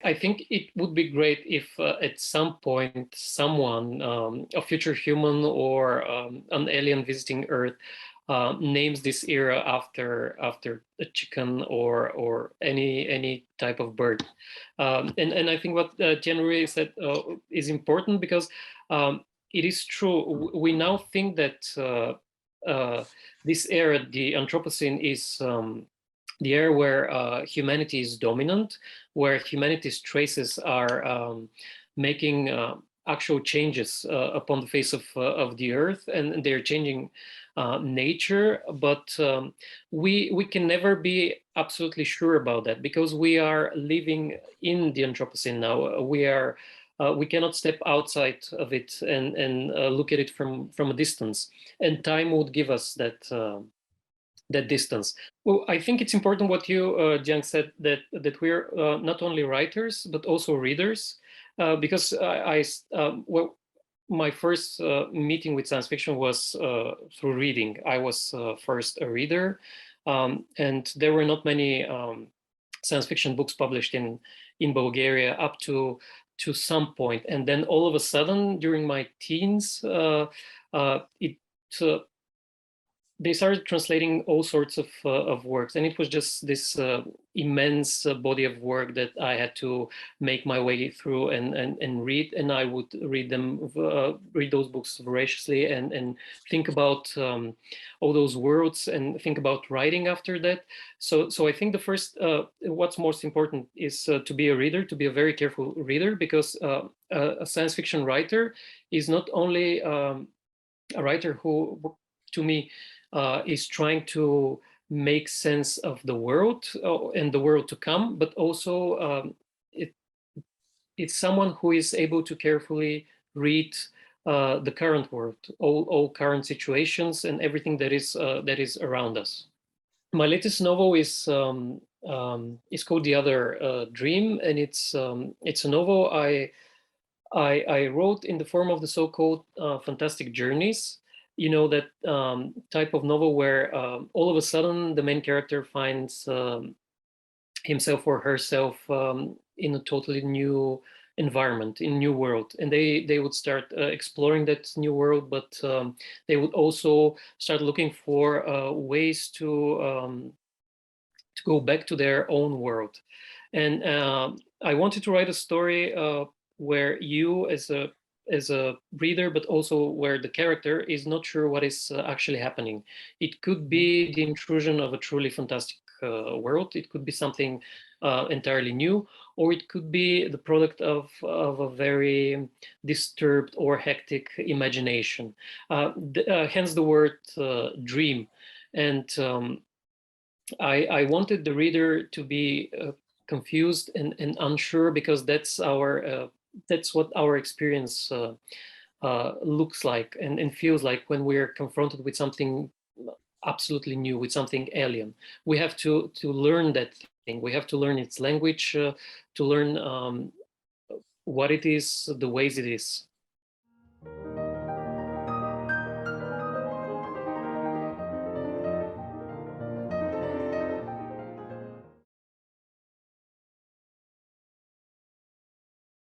I think it would be great if at some point someone, a future human or an alien visiting Earth, names this era after a chicken or any type of bird. And I think what Tian said is important, because it is true. We now think that this era, the Anthropocene, is the era where humanity is dominant, where humanity's traces are making actual changes upon the face of the earth, and they're changing nature. But we can never be absolutely sure about that, because we are living in the Anthropocene now. We cannot step outside of it and look at it from a distance, and time would give us that distance. Well, I think it's important what you, Jiang, said, that we're not only writers but also readers, because well, my first meeting with science fiction was through reading. I was first a reader, and there were not many science fiction books published in Bulgaria up to some point, and then all of a sudden during my teens, they started translating all sorts of works, and it was just this immense body of work that I had to make my way through and read. And I would read those books voraciously, and think about all those worlds, and think about writing after that. So I think the first, what's most important is to be a reader, to be a very careful reader, because a science fiction writer is not only a writer who, to me, is trying to make sense of the world and the world to come, but also it's someone who is able to carefully read the current world, all current situations, and everything that is around us. My latest novel is called The Other Dream, and it's a novel I wrote in the form of the so-called fantastic journeys. You know, that type of novel where all of a sudden the main character finds himself or herself in a totally new environment, in a new world, and they would start exploring that new world, but they would also start looking for ways to go back to their own world. And I wanted to write a story where you, as a reader, but also where the character is not sure what is actually happening. It could be the intrusion of a truly fantastic world. It could be something entirely new, or it could be the product of a very disturbed or hectic imagination. Hence the word dream. And I wanted the reader to be confused and unsure, because that's what our experience looks like and feels like when we're confronted with something absolutely new, with something alien. We have to learn that thing. We have to learn its language, to learn what it is, the ways it is.